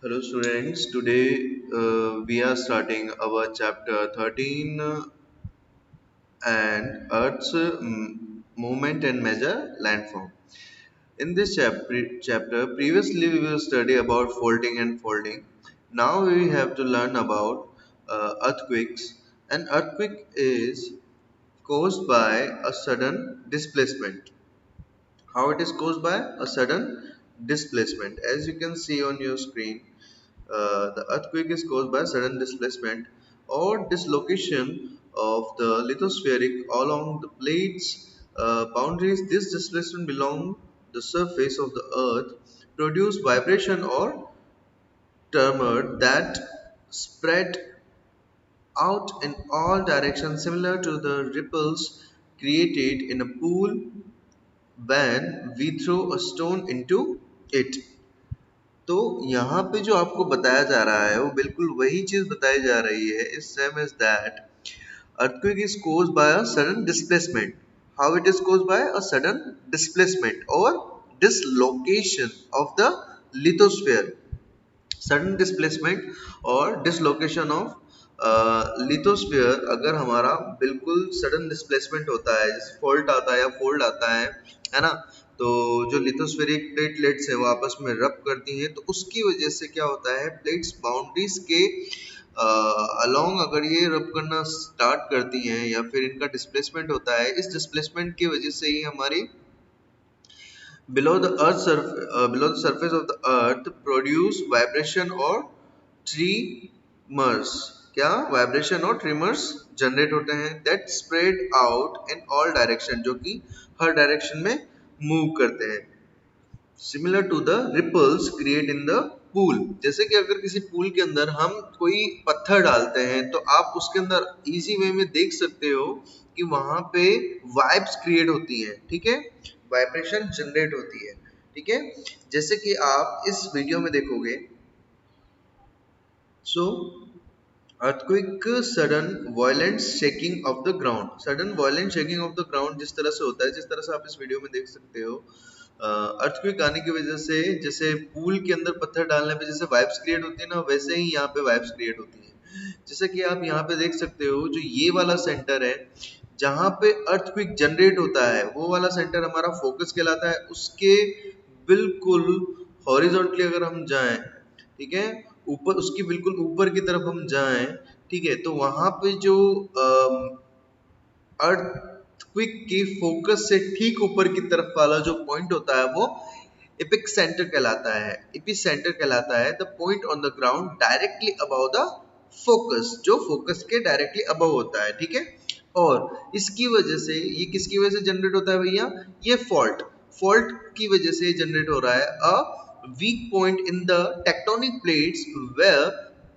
Hello students, today we are starting our chapter 13 and Earth's movement and measure landform. In this chapter, previously we will study about faulting and folding. Now we have to learn about earthquakes. An earthquake is caused by a sudden displacement. How it is caused by a sudden displacement. As you can see on your screen, the earthquake is caused by sudden displacement or dislocation of the lithospheric along the plates boundaries. This displacement along the surface of the earth produce vibration or tremor that spread out in all directions, similar to the ripples created in a pool when we throw a stone into it. तो यहाँ पे जो आपको बताया जा रहा है वो बिल्कुल वही चीज बताई जा रही है इस same as that earthquake is caused by a sudden displacement. How it is caused by a sudden displacement or dislocation of the lithosphere. Sudden displacement और dislocation of lithosphere अगर हमारा बिल्कुल sudden displacement होता है, जैसे fault आता है या fold आता है ना, तो जो लिथोस्फेरिक प्लेटलेट्स है वो आपस में रब करती हैं, तो उसकी वजह से क्या होता है, प्लेट्स बाउंड्रीज के अलोंग अगर ये रब करना स्टार्ट करती हैं या फिर इनका डिस्प्लेसमेंट होता है, इस डिस्प्लेसमेंट की वजह से ही हमारी below the surface of the earth produce vibration और tremors. क्या वाइब्रेशन और ट्रिमर्स जनरेट होते हैं that spread out in all direction, जो कि हर डायरेक्शन में मूव करते हैं. Similar to the ripples create in the pool. जैसे कि अगर किसी पूल के अंदर हम कोई पत्थर डालते हैं तो आप उसके अंदर इजी वे में देख सकते हो कि वहां पे वाइब्स क्रिएट होती हैं, ठीक है, वाइब्रेशन जनरेट होती है, ठीक है, जैसे कि आप इस वीडियो में देखोगे. सो earthquake sudden violent shaking of the ground. Sudden violent shaking of the ground जिस तरह से होता है, जिस तरह से आप इस वीडियो में देख सकते हो, earthquake आने की वजह से जैसे पूल के अंदर पत्थर डालने पे जैसे वाइब्स क्रिएट होती है ना, वैसे ही यहाँ पे वाइब्स क्रिएट होती है. जैसे कि आप यहाँ पे देख सकते हो, जो ये वाला सेंटर है जहाँ पे earthquake जनरेट होता है, वो वाला सेंटर हमारा फोकस कहलाता है. उसके बिल्कुल हॉरिजॉन्टली अगर हम जाएं, ठीक है, ऊपर उसकी बिल्कुल ऊपर की तरफ हम जाएं, ठीक है, तो वहां पे जो अर्थक्विक के फोकस से ठीक ऊपर की तरफ वाला जो पॉइंट होता है वो एपिक सेंटर कहलाता है. एपी सेंटर कहलाता है the point on the ground directly above the focus, जो फोकस के डायरेक्टली अबव होता है, ठीक है. और इसकी वजह से, ये किसकी वजह से जनरेट होता है भैया, ये फॉल्ट की वजह से जनरेट हो रहा है. अ weak point in the tectonic plates where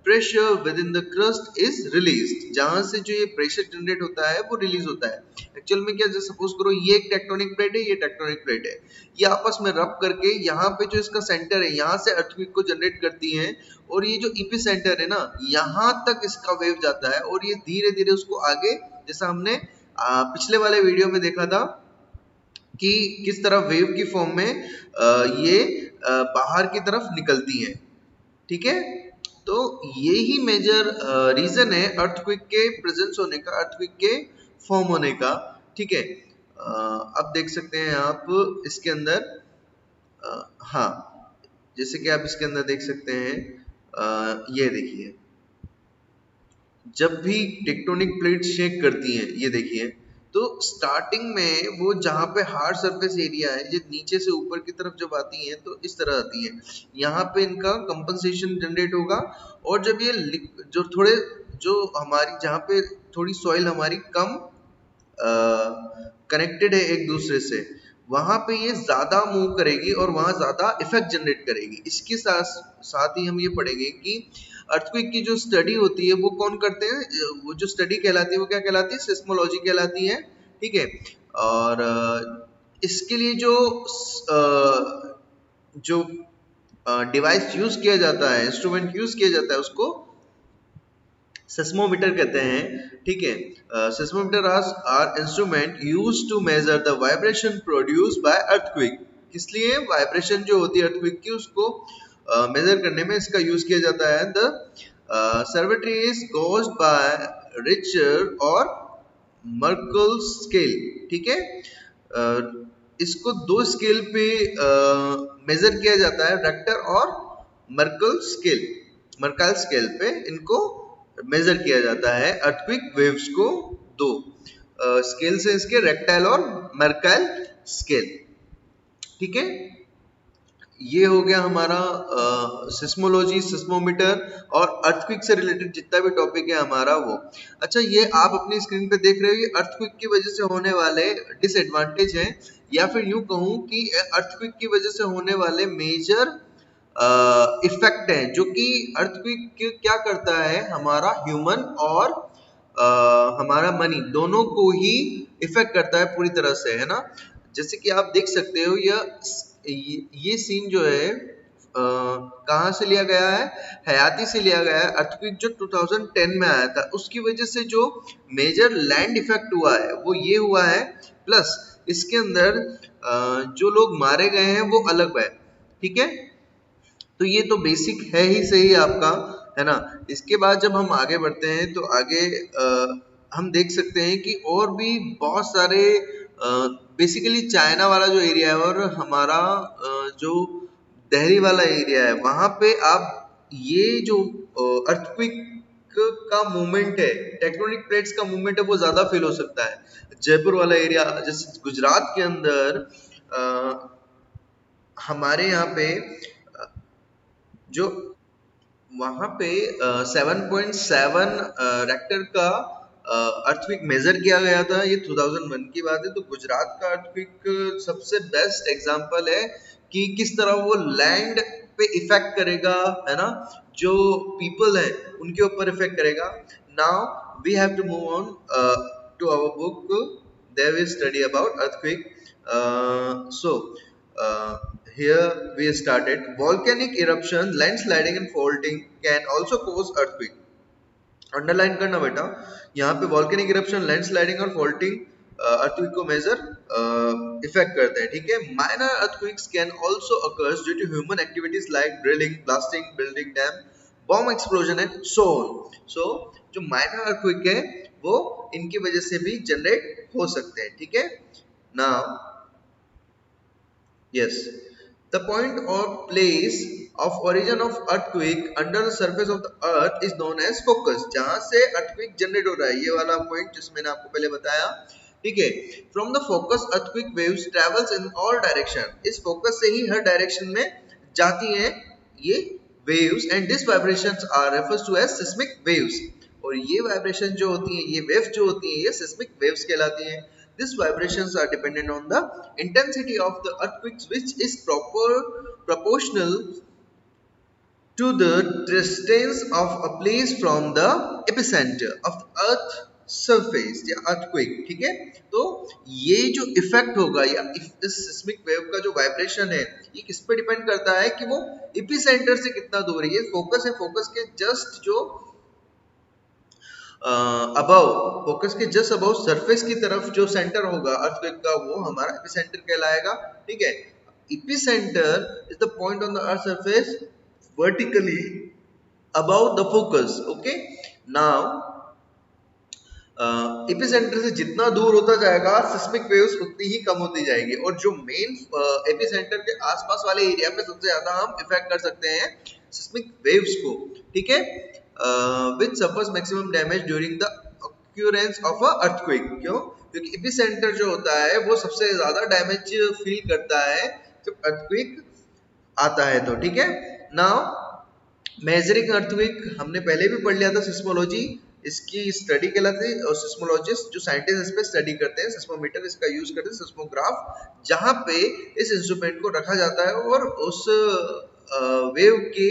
pressure within the crust is released. जहां से जो ये प्रेशर जनरेट होता है वो रिलीज होता है. एक्चुअल में क्या, जैसे सपोज करो ये एक टेक्टोनिक प्लेट है, ये टेक्टोनिक प्लेट है, ये आपस में रब करके यहाँ पे जो इसका सेंटर है यहाँ से अर्थक्वेक को जनरेट करती है, और ये जो इपी सेंटर है ना, यहाँ तक इसका वेव जाता है और ये धीरे धीरे उसको आगे, जैसा हमने पिछले वाले वीडियो में देखा था कि किस तरह वेव की फॉर्म में ये बाहर की तरफ निकलती हैं, ठीक है. तो ये ही मेजर रीजन है अर्थक्वेक के प्रेजेंस होने का, अर्थक्वेक के फॉर्म होने का, ठीक है. अब देख सकते हैं आप इसके अंदर, हाँ, जैसे कि आप इसके अंदर देख सकते हैं, ये देखिए, जब भी टेक्टोनिक प्लेट शेक करती हैं, ये देखिए, तो स्टार्टिंग में वो जहाँ पे हार्ड सरफेस एरिया है, ये नीचे से ऊपर की तरफ जब आती हैं तो इस तरह आती हैं. यहाँ पे इनका कंपनसेशन जनरेट होगा, और जब ये जो थोड़े, जो हमारी जहाँ पे थोड़ी सॉइल हमारी कम कनेक्टेड है एक दूसरे से, वहां पे ये ज्यादा मूव करेगी और वहां ज्यादा इफेक्ट जनरेट करेगी. इसके साथ ही हम ये पढ़ेंगे कि अर्थक्वेक की जो स्टडी होती है वो कौन करते हैं, वो जो स्टडी कहलाती है वो क्या कहलाती है, सिस्मोलॉजी कहलाती है, ठीक है. और इसके लिए जो डिवाइस यूज किया जाता है, इंस्ट्रूमेंट यूज किया जाता है, उसको सेस्मोमीटर कहते हैं, ठीक है. Seismometer are instrument used to measure the vibration produced by earthquake. इसलिए वाइब्रेशन जो होती है अर्थक्वेक की, उसको मेजर करने में इसका यूज किया जाता है। The severity is caused by Richter और मर्कल स्केल, ठीक है। इसको दो स्केल पे मेजर किया जाता है, रेक्टर और मर्कल स्केल। मर्कल स्केल पे इनको मेजर किया जाता है अर्थक्वेक वेव्स को, दो स्केल से इसके, रेक्टाइल और मर्कल स्केल, ठीक है। ये हो गया हमारा सिस्मोलॉजी, सिस्मोमीटर और अर्थक्वेक से रिलेटेड जितना भी टॉपिक है हमारा वो। अच्छा, ये आप अपनी स्क्रीन पे देख रहे हो, ये अर्थक्वेक की वजह से होने वाले डिसएडवांटेज हैं, या फिर यूं कहूं कि अर्थक्वेक की वजह से होने वाले मेजर इफेक्ट हैं, जो कि अर्थक्वेक क्या करता है, हमारा ह्यूमन और हमारा मनी दोनों को ही इफेक्ट करता है पूरी तरह से, है ना। जैसे कि आप देख सकते हो, ये सीन जो है कहाँ से लिया गया है, हयाती से लिया गया है। अर्थक्वेक जो 2010 में आया था, उसकी वजह से जो मेजर लैंड इफेक्ट हुआ है वो ये हुआ है, प्लस इसके अंदर जो लोग मारे गए हैं वो अलग है, ठीक है। तो ये तो बेसिक है ही सही आपका, है ना। इसके बाद जब हम आगे बढ़ते हैं तो आगे हम देख सकते हैं कि और भी बहुत सारे, बेसिकली चाइना वाला जो एरिया है और हमारा जो दिल्ली वाला एरिया है, वहां पे आप ये जो अर्थक्वेक का मूवमेंट है, टेक्टोनिक प्लेट्स का मूवमेंट है, वो ज्यादा फील हो सकता है। जयपुर वाला एरिया, जैसे गुजरात के अंदर हमारे यहाँ पे जो वहां पे 7.7 रेक्टर का अर्थक्वेक मेजर किया गया था, ये 2001 की बात है। तो गुजरात का अर्थक्वेक सबसे बेस्ट एग्जांपल है कि किस तरह वो लैंड पे इफेक्ट करेगा, है ना, जो पीपल है उनके ऊपर इफेक्ट करेगा। Now we have to move on to our book, there we study about earthquake. So here we started volcanic eruption, landsliding and faulting can also cause earthquake. Underline करना बेटा, यहाँ पे वॉल्केनिक इरप्शन, लैंडस्लाइडिंग और faulting earthquake को major effect करते हैं, ठीक है। Minor earthquakes can also occurs due to human activities like drilling, blasting, building dam, bomb explosion and so on. So जो माइनर अर्थक्वेक है वो इनकी वजह से भी जनरेट हो सकते हैं, ठीक है। Now yes, the point or place of origin of earthquake under the surface of the earth is known as focus। जहां से earthquake जनरेट हो रहा है, ये वाला पॉइंट जिसमें मैंने आपको पहले बताया, ठीक है। From the focus earthquake waves travels in all direction। इस फोकस से ही हर डायरेक्शन में जाती हैं ये waves and these vibrations are refers to as seismic waves। और ये वाइब्रेशन जो होती है, ये वेव जो होती है, ये seismic waves कहलाती हैं। These vibrations are dependent on the intensity of the earthquakes, which is proportional to the distance of a place from the epicenter of the earth surface या earthquake, ठीक है। तो ये जो इफेक्ट होगा या इस सिस्मिक वेव का जो वाइब्रेशन है, ये किस पे डिपेंड करता है कि वो एपिसेंटर से कितना दूर है। ये फोकस है, फोकस के जस्ट जो अबव, फोकस के जस्ट अबव सरफेस की तरफ जो सेंटर होगा अर्थक्वेक का, वो हमारा एपिसेंटर कहलाएगा, ठीक है। Epicentre is the point on the earth surface vertically above the focus, okay. Now epicentre से जितना दूर होता जाएगा सिस्मिक वेव्स उतनी ही कम होती जाएगी, और जो मेन एपिसेंटर के आसपास वाले एरिया में सबसे ज्यादा हम इफेक्ट कर सकते हैं सिस्मिक वेव्स को, ठीक है। which suffers maximum damage during the occurrence of a earthquake। क्यों? क्योंकि एपिसेंटर जो होता है वो सबसे ज्यादा डैमेज फील करता है जब अर्थक्वेक आता है, तो ठीक है। नाउ मेजरिंग अर्थक्वेक हमने पहले भी पढ़ लिया था, सिस्मोलॉजी इसकी स्टडी कहलाती है, और सिस्मोलॉजिस्ट जो साइंटिस्ट इस पे स्टडी करते हैं, सिस्मोमीटर इसका यूज करते हैं, सिस्मोग्राफ, जहां पे इस इंस्ट्रूमेंट को रखा जाता है और उस वेव के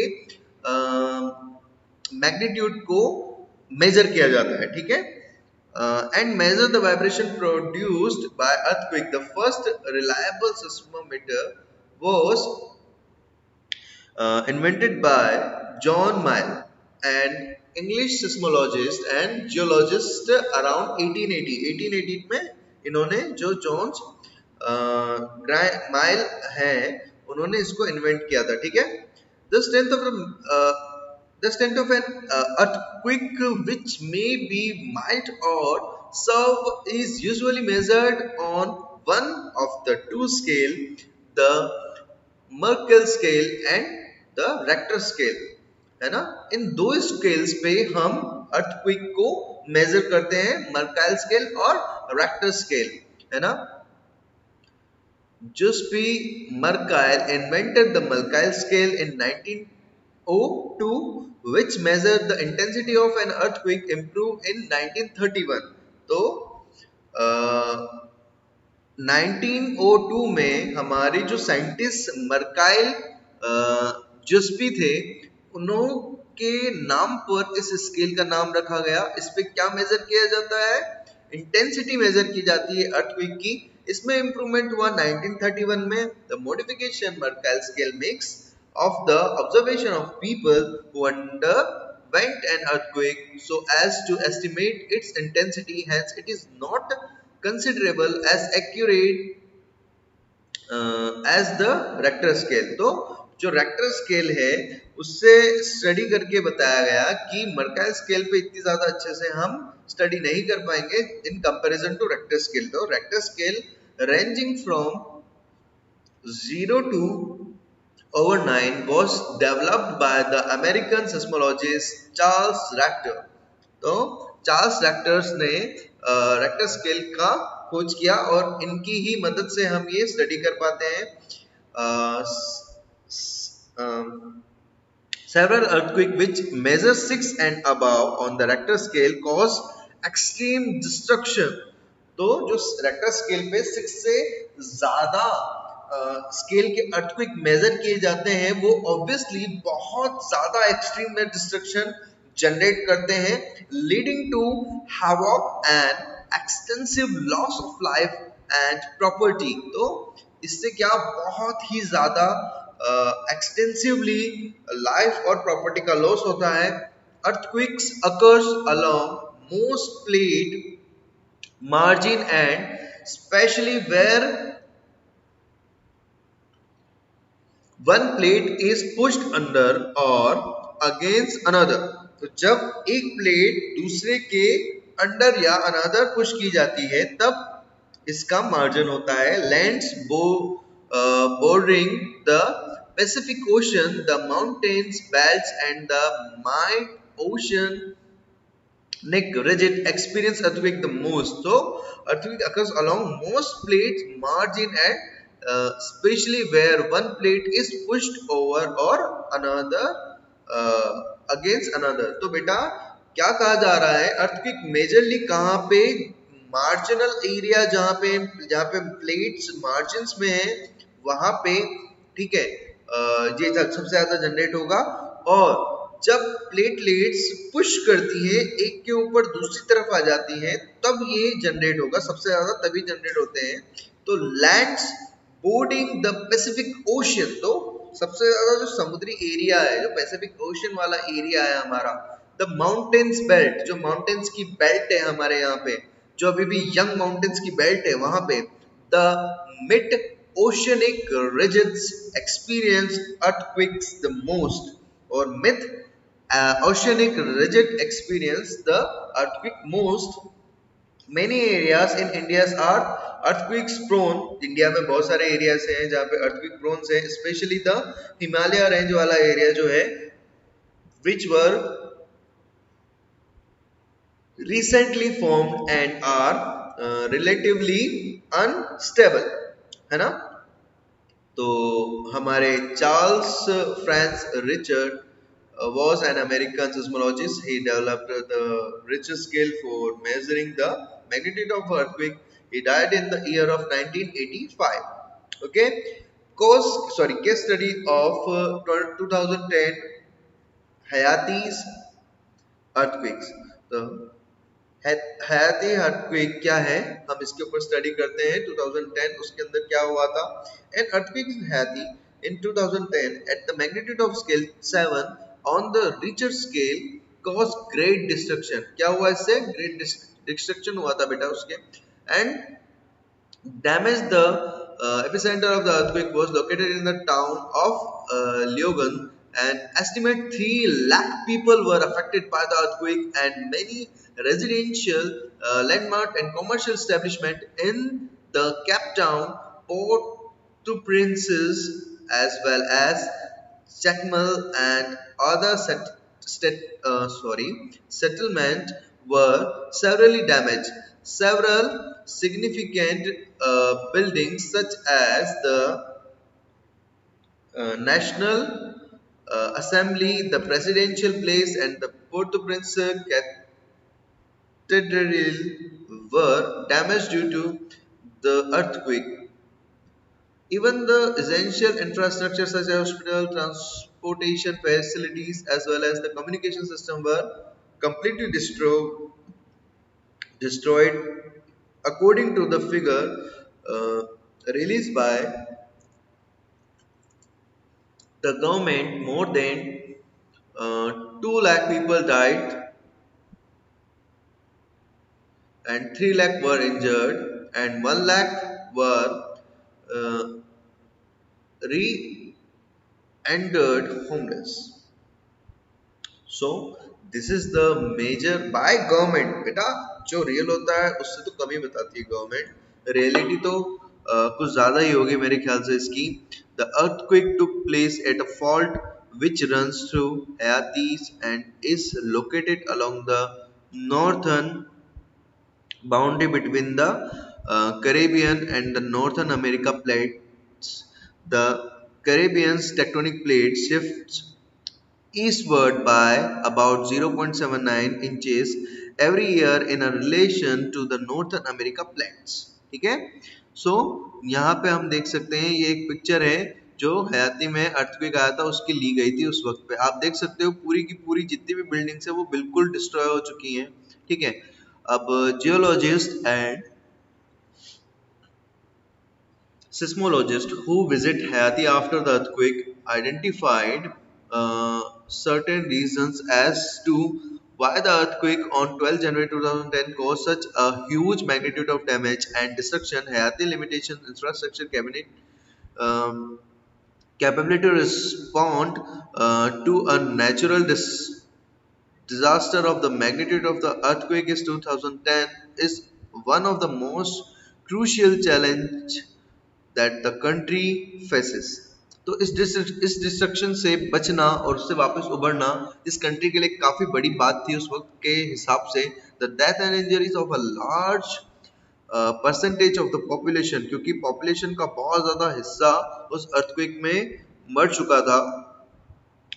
मैग्नीट्यूड को मेजर किया जाता है, ठीक है। And major the vibration produced by earthquake. The first reliable seismometer was invented by John Mill, an English seismologist and geologist around 1880। 1880 में इन्होंने जो जॉन्स माइल हैं, उन्होंने इसको इन्वेंट किया था, ठीक है। The strength of the strength of an earthquake, which may be mild or serve, is usually measured on one of the two scale, the Merkel scale and the Richter scale, है ना. इन दो scales पे हम earthquake को major करते हैं, मर्काइल scale और Richter scale, है ना. Giuseppe Mercalli invented the Mercalli scale in 1902, which measured the intensity of an earthquake, improved in 1931. तो 1902 में हमारे जो साइंटिस्ट मर्काइल जुस्पी थे, उनके नाम पर इस स्केल का नाम रखा गया. इस पे क्या मेजर किया जाता है? इंटेंसिटी मेजर की जाती है अर्थक्वेक की. इसमें इंप्रूवमेंट हुआ 1931 में. The modification Mercalli scale makes of the observation of people who underwent an earthquake so as to estimate its intensity. Hence, it is not considerable as accurate as the Richter scale. तो जो Richter scale है उससे study करके बताया गया कि मर्काइल scale पे इतनी ज्यादा अच्छे से हम स्टडी नहीं कर पाएंगे in comparison to Richter scale. तो Richter scale ranging from 0 to over 9 was developed by the American seismologist Charles Richter. तो चार्ल्स रैक्टर्स ने रेक्टर स्केल का खोज किया और इनकी ही मदद से हम ये स्टडी कर पाते हैं. Several earthquakes which measure 6 and above on the Richter scale cause extreme destruction. तो जो रेक्टर स्केल पे 6 से ज्यादा स्केल के अर्थक्वेक मेजर किए जाते हैं, वो ऑब्वियसली बहुत ज्यादा एक्सट्रीम में डिस्ट्रक्शन जनरेट करते हैं, leading to havoc and extensive loss of life and property. तो इससे क्या बहुत ही ज्यादा एक्सटेंसिवली लाइफ और प्रॉपर्टी का लॉस होता है. Earthquakes occurs along most plate margin and especially where one plate is pushed under or against another. तो जब एक प्लेट दूसरे के अंडर या अनदर पुश की जाती है तब इसका मार्जिन होता है. Lands bordering the Pacific Ocean, the mountains belts and the mid-ocean Nick rigid experience earthquake the most. So earthquake occurs along most plates margin and especially where one plate is pushed over or another against another. तो बेटा क्या कहा जा रहा है? earthquake majorly कहाँ पे? Marginal area जहाँ पे प्लेट्स मार्जिन्स में है वहां पे, ठीक है, ये सबसे ज्यादा जनरेट होगा. और जब प्लेटलेट्स पुश करती है एक के ऊपर दूसरी तरफ आ जाती है तब ये जनरेट होगा, सबसे ज्यादा तभी जनरेट होते हैं. तो lands boarding the Pacific ocean, तो सबसे ज्यादा जो समुद्री एरिया है, जो पैसिफिक ओशियन वाला एरिया है हमारा. द माउंटेन्स बेल्ट, जो माउंटेन्स की बेल्ट है हमारे यहाँ पे, जो अभी भी यंग माउंटेन्स की बेल्ट है वहां पे. The mid oceanic रिजिड्स experience earthquakes the most, और mid oceanic rigid experience the earthquake most. Many areas in India are earthquakes prone. India में बहुत सारे एरियाज हैं जहाँ पे earthquake prone है, especially the Himalaya range वाला एरिया जो है, which were recently formed and are relatively unstable, है ना. तो हमारे Charles France Richard was an American seismologist. He developed the Richter scale for measuring the magnitude of earthquake. He died in the year of 1985. Okay. Case study of 2010 Hayati's earthquakes. तो हयाती earthquake क्या है, हम इसके ऊपर study करते हैं. 2010 उसके अंदर क्या हुआ था? An earthquake in Hayati in 2010 at the magnitude of scale 7 on the Richter scale caused great destruction. क्या हुआ इससे? Great destruction हुआ था बेटा उसके. And damage the epicenter of the earthquake was located in the town of Leogan. An estimate 3 lakh people were affected by the earthquake, and many residential, landmark, and commercial establishments in the Cape Town, Port-au-Prince, as well as Jacmel and other settlement were severely damaged. Several significant buildings, such as the National Assembly, the Presidential Place, and the Port-au-Prince Cathedral, were damaged due to the earthquake. Even the essential infrastructure such as hospital, transportation facilities, as well as the communication system were completely destroyed. According to the figure released by the government, more than 2 lakh people died and 3 lakh were injured and 1 lakh were uh, re-entered homeless. So this is the measure by government. बेटा जो real होता है उससे तो कम ही बताती है government, reality तो कुछ ज्यादा ही होगी मेरे ख्याल से इसकी। The earthquake took place at a fault which runs through Haiti and is located along the northern boundary between the Caribbean and the Northern America plates. The Caribbean's tectonic plate shifts eastward by about 0.79 inches every year in a relation to the Northern America plates। ठीक है, सो यहाँ पे हम देख सकते हैं, ये एक पिक्चर है जो हयाती में अर्थक्वेक आया था उसकी ली गई थी। उस वक्त पे आप देख सकते हो पूरी की पूरी जितनी भी बिल्डिंग्स है वो बिल्कुल डिस्ट्रॉय हो चुकी हैं। ठीक है, अब geologist and seismologists who visit Haiti after the earthquake identified certain reasons as to why the earthquake on 12 January 2010 caused such a huge magnitude of damage and destruction. Haiti limitation infrastructure cabinet um, capability to respond to a natural disaster of the magnitude of the earthquake is 2010 is one of the most crucial challenge that the country faces। तो इस destruction से बचना और उससे वापस उभरना इस country के लिए काफी बड़ी बात थी उस वक्त के हिसाब से। The death and injuries of a large percentage of the population, क्योंकि पॉपुलेशन का बहुत ज्यादा हिस्सा उस अर्थक्वेक में मर चुका था।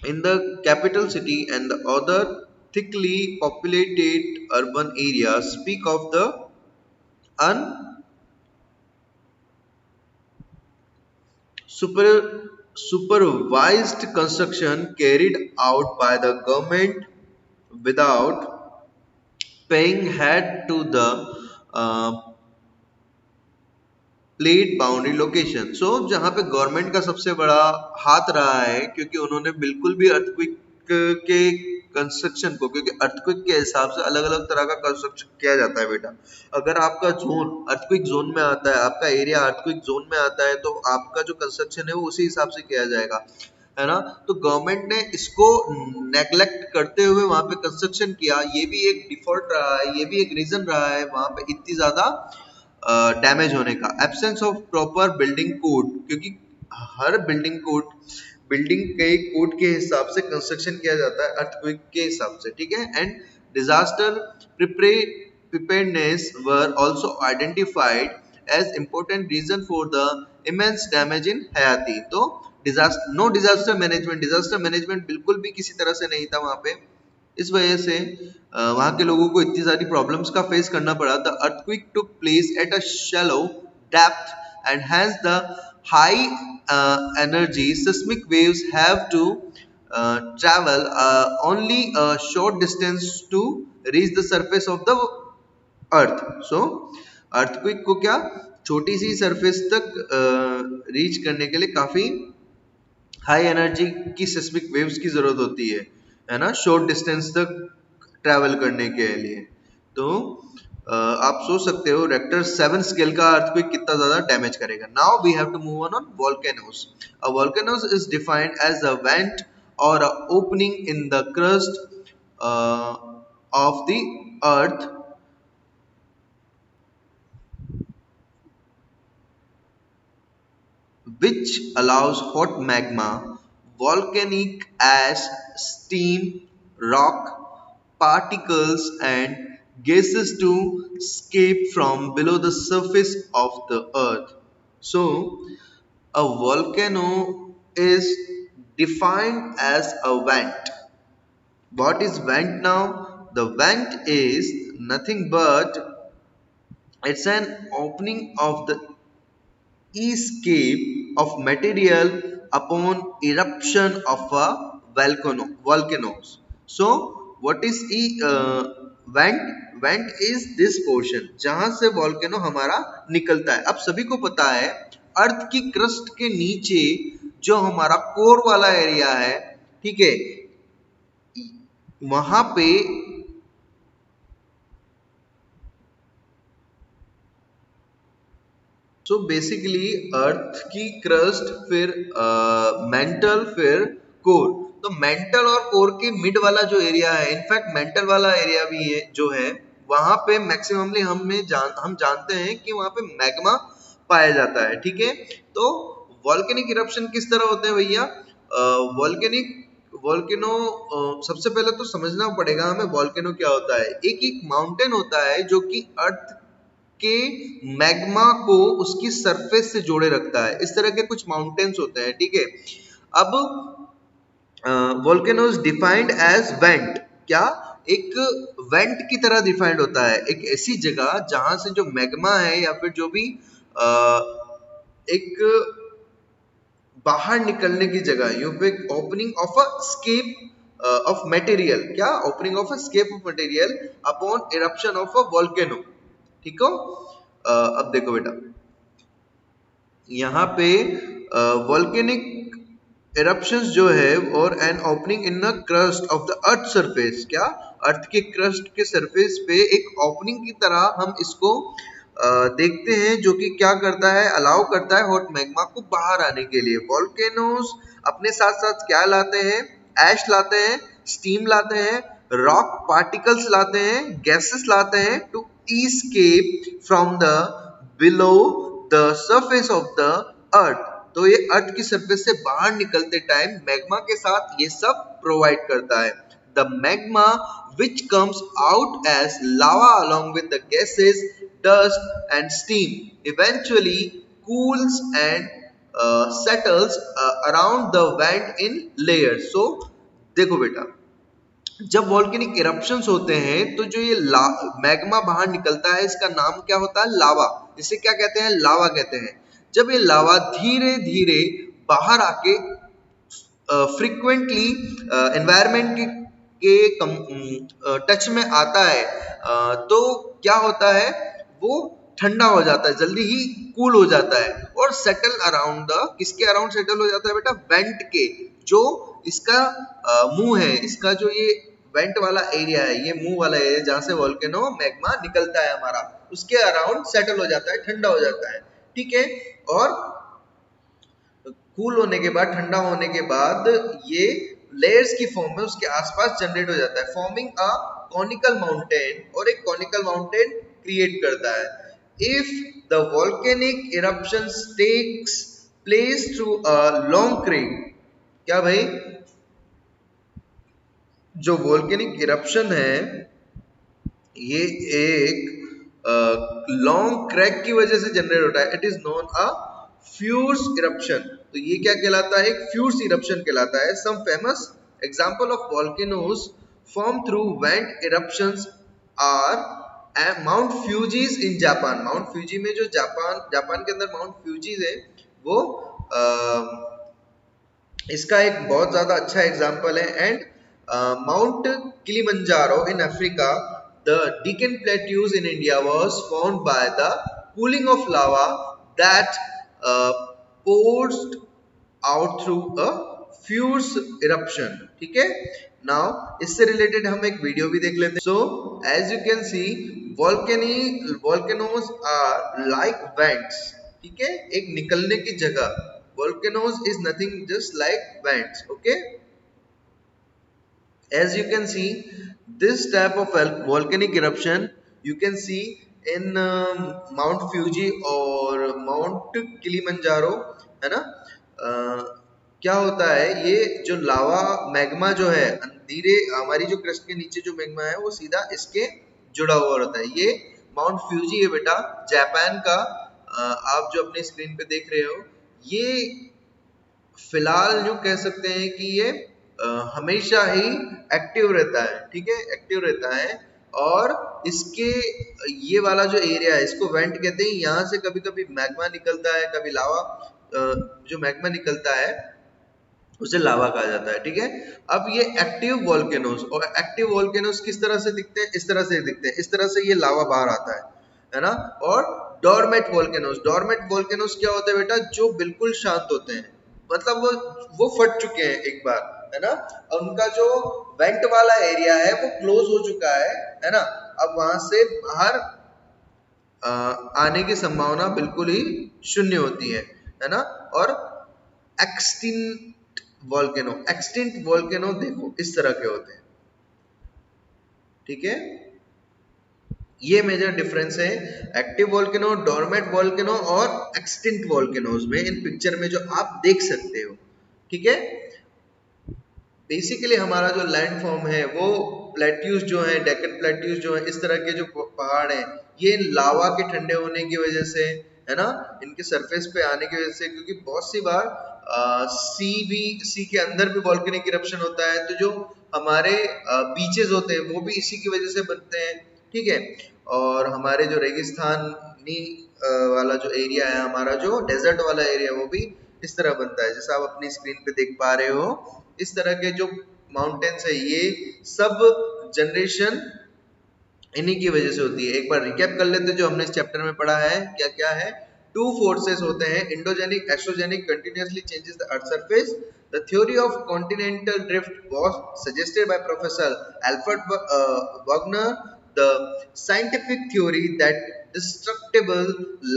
In the capital city and the other thickly populated urban areas speak of the supervised construction carried out by the government without paying heed to the plate boundary location. So जहां पे government का सबसे बड़ा हाथ रहा है, क्योंकि उन्होंने बिल्कुल भी अर्थक्वेक के कंस्ट्रक्शन को, क्योंकि अर्थक्वेक के हिसाब से अलग अलग तरह का कंस्ट्रक्शन किया जाता है बेटा। अगर आपका जोन अर्थक्वेक जोन में आता है, आपका एरिया अर्थक्वेक जोन में आता है, तो आपका जो कंस्ट्रक्शन है वो उसी हिसाब से किया जाएगा, है ना। तो गवर्नमेंट ने इसको नेग्लेक्ट करते हुए वहां पे कंस्ट्रक्शन किया, ये भी एक डिफॉल्ट रहा है, ये भी एक रीजन रहा है वहां पे इतनी ज्यादा डैमेज होने का। Absence of proper building code, क्योंकि हर बिल्डिंग के कोड के हिसाब से कंस्ट्रक्शन किया जाता है अर्थक्वेक के हिसाब से। ठीक है, and disaster preparedness were also identified as important reason for the immense damage in Haiti। तो डिजास्टर मैनेजमेंट बिल्कुल भी किसी तरह से नहीं था वहां पे। इस वजह से वहां के लोगों को इतनी सारी प्रॉब्लम्स का फेस करना पड़ा। The earthquake took place at a shallow depth and hence the high energy seismic waves have to travel only a short distance to reach the surface of the earth। so earthquake को क्या छोटी सी surface तक reach करने के लिए काफी high energy की seismic waves की जरूरत होती है ना, शॉर्ट डिस्टेंस तक ट्रैवल करने के लिए। तो आप सोच सकते हो रेक्टर 7 स्केल का अर्थक्वेक कितना ज्यादा डैमेज करेगा। Now we have to move on volcanoes. A volcanoes is defined as the vent or a opening in the crust uh, of the earth which allows hot magma, volcanic ash, steam, rock, particles, and gases to escape from below the surface of the earth. So, a volcano is defined as a vent. What is vent now? The vent is nothing but it's an opening of the escape of material upon eruption of a volcanoes. So what is vent? Vent is this portion जहां से volcano हमारा निकलता है. अब सभी को पता है अर्थ की क्रस्ट के नीचे जो हमारा कोर वाला एरिया है, ठीक है, वहां पे सो बेसिकली अर्थ की क्रस्ट फिर मेंटल फिर कोर. तो मेंटल और कोर के मिड वाला जो एरिया है, इनफैक्ट मेंटल वाला एरिया भी है जो है वहां पे मैक्सिममली हम जानते हैं कि वहां पे मैग्मा पाया जाता है. ठीक है, तो वॉल्केनिक इरप्शन किस तरह होते हैं भैया? वॉल्केनिक वॉल्केनो सबसे पहले तो समझना पड़ेगा हमें वॉल्केनो क्या होता है. एक एक माउंटेन होता है जो कि अर्थ के मैग्मा को उसकी सरफेस से जोड़े रखता है. इस तरह के कुछ माउंटेन्स होते हैं. ठीक है, अब वोल्केनोज डिफाइंड एज वेंट. क्या? एक वेंट की तरह डिफाइंड होता है, एक ऐसी जगह जहां से जो मैग्मा है या फिर जो भी एक बाहर निकलने की जगह, यू पे opening of a escape of material. क्या? Opening of a escape of material upon eruption of a volcano. ठीक हो? अब देखो बेटा, यहाँ पे वॉल्केनिक इरप्शंस जो है और an opening in the crust of the earth surface. क्या? अर्थ के क्रस्ट के सरफेस पे एक ओपनिंग की तरह हम इसको देखते हैं जो कि क्या करता है, अलाउ करता है हॉट मैग्मा को बाहर आने के लिए. वॉल्केनोज अपने साथ साथ क्या लाते हैं? ऐश लाते हैं, स्टीम लाते हैं, रॉक पार्टिकल्स लाते हैं, गैसेस लाते हैं to escape from the below the surface of the earth. तो ये अर्थ की सरफेस से बाहर निकलते टाइम मैग्मा के साथ ये सब प्रोवाइड करता है. The magma which comes out as lava along with the gases, dust and steam eventually cools and settles around the vent in layers. So देखो बेटा, जब वॉल्केनिक इरप्शंस होते हैं तो जो ये मैग्मा बाहर निकलता है इसका नाम क्या होता है? लावा. इसे क्या कहते हैं? लावा कहते हैं. जब ये लावा धीरे धीरे बाहर आके फ्रीक्वेंटली एनवायरनमेंट के टच में आता है तो क्या होता है? वो ठंडा हो जाता है, जल्दी ही कूल हो जाता है और सेटल अराउंड द, किसके अराउंड सेटल हो जाता है बेटा? वेंट के. जो इसका मुंह है, इसका जो ये वेंट वाला एरिया है, ये मुंह वाला एरिया जहां से वोल्केनो मैग्मा निकलता है हमारा, उसके अराउंड सेटल हो जाता है, ठंडा हो जाता है. ठीक है, और कूल होने के बाद, ठंडा होने के बाद ये लेयर्स की फॉर्म में उसके आसपास जनरेट हो जाता है, फॉर्मिंग अ कॉनिकल माउंटेन, और एक कॉनिकल माउंटेन क्रिएट करता है. If the volcanic eruption takes place through a long crack. क्या भाई? जो वोल्केनिक इरप्शन है ये एक लॉन्ग क्रैक की वजह से जनरेट होता है. It is known a fuse eruption. तो ये क्या कहलाता है? एक फ्यूज इरप्शन कहलाता है. Some famous example of volcanoes form through vent eruptions are Mount Fujis in Japan. Mount Fuji में जो जापान के अंदर माउंट फ्यूजीज है वो इसका एक बहुत ज्यादा अच्छा एग्जांपल है. And Mount Kilimanjaro in Africa, the Deccan Plateaus in India was formed by the cooling of lava that pours out through a fierce eruption. ठीक है, now इससे रिलेटेड हम एक वीडियो भी देख लेते हैं. So as you can see, volcanoes are like vents. ठीक है, एक निकलने की जगह. Volcanoes is nothing just like vents. Okay. As you can see, this type of volcanic eruption you can see in Mount Fuji और Mount Kilimanjaro, है ना। क्या होता है, ये जो लावा मैग्मा जो है, धीरे हमारी जो क्रस्ट के नीचे जो मैग्मा है वो सीधा इसके जुड़ा हुआ रहता है। ये माउंट फ्यूजी है बेटा, जापान का। आप जो अपने स्क्रीन पे देख रहे हो, ये फिलहाल जो कह सकते हैं कि ये हमेशा ही एक्टिव रहता है, ठीक है, एक्टिव रहता है। और इसके ये वाला जो एरिया है इसको वेंट कहते हैं। यहाँ से कभी कभी मैग्मा निकलता है, कभी लावा, जो मैग्मा निकलता है उसे लावा कहा जाता है, ठीक है। अब ये एक्टिव वोल्केनोस, और एक्टिव वोल्केनोस किस तरह से दिखते हैं, इस तरह से दिखते हैं, इस तरह से ये लावा बाहर आता है ना। और डोरमेट वोल्केनोस, डोरमेट वोल्केनोस क्या होता है बेटा, जो बिल्कुल शांत होते हैं, मतलब वो फट चुके हैं एक बार, है ना। और उनका जो वेंट वाला एरिया है वो क्लोज हो चुका है ना। अब वहां से बाहर आने की संभावना बिल्कुल ही शून्य होती है ना। और एक्सटिंक्ट वोल्केनो, एक्सटिंक्ट वोल्केनो देखो इस तरह के होते हैं, ठीक है। ये मेजर डिफरेंस है एक्टिव वोल्केनो, डोरमेट वोल्केनो और एक्सटिंक्ट वोल्केनोज में, इन पिक्चर में जो आप देख सकते हो, ठीक है। बेसिकली हमारा जो लैंड फॉर्म है वो प्लेट्यूज जो है, डेक्कन प्लेट्यूज जो है, इस तरह के जो पहाड़ हैं, ये लावा के ठंडे होने की वजह से, है ना, इनके सरफेस पे आने की वजह से, क्योंकि बहुत सी बार सी के अंदर भी वोल्केनिक इरप्शन होता है, तो जो हमारे बीचेस होते हैं वो भी इसी की वजह से बनते हैं, ठीक है। और हमारे जो रेगिस्तानी वाला जो एरिया है, हमारा जो डेजर्ट वाला एरिया, वो भी इस तरह बनता है, जैसा आप अपनी स्क्रीन पे देख पा रहे हो। इस तरह के जो माउंटेन्स है, ये सब जनरेशन इन्हीं की वजह से होती है। एक बार रिकैप कर लेते हैं जो हमने इस चैप्टर में पढ़ा है, क्या क्या है। टू फोर्सेस होते हैं, endogenic, exogenic, continuously changes the earth surface. The theory of continental drift was suggested by Professor Alfred Wegener. The scientific theory that destructible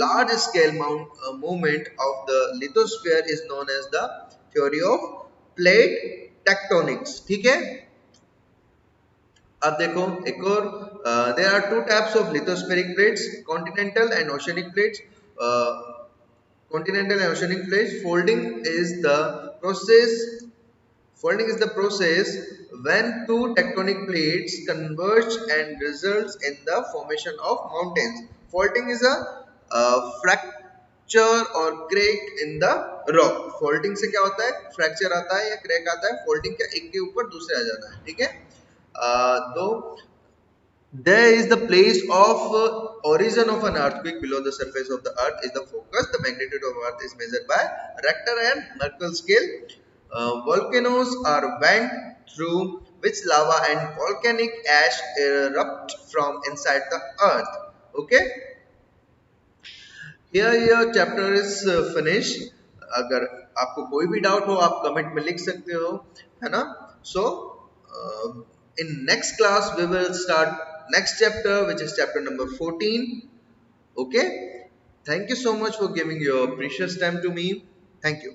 large-scale movement of the lithosphere is known as the theory of plate tectonics, ठीक है। अब देखो एक और, there are two types of lithospheric plates, continental and oceanic plates. Continental and oceanic plates, folding is the process. Folding is the process when two tectonic plates converge and results in the formation of mountains. Faulting is a fracture or crack in the rock. Faulting से क्या होता है, fracture आता है या crack आता है। Folding का एक के ऊपर दूसरे आ जाता है, ठीक है। तो there is the place of origin of an earthquake below the surface of the earth is the focus. The magnitude of earth is measured by Richter and Merkel scale. Volcanoes are vent through which lava and volcanic ash erupt from inside the earth. Okay, here your chapter is finished. अगर आपको कोई भी doubt हो आप comment में लिख सकते हो, है ना। So in next class we will start next chapter, which is chapter number 14. Okay, thank you so much for giving your precious time to me. Thank you.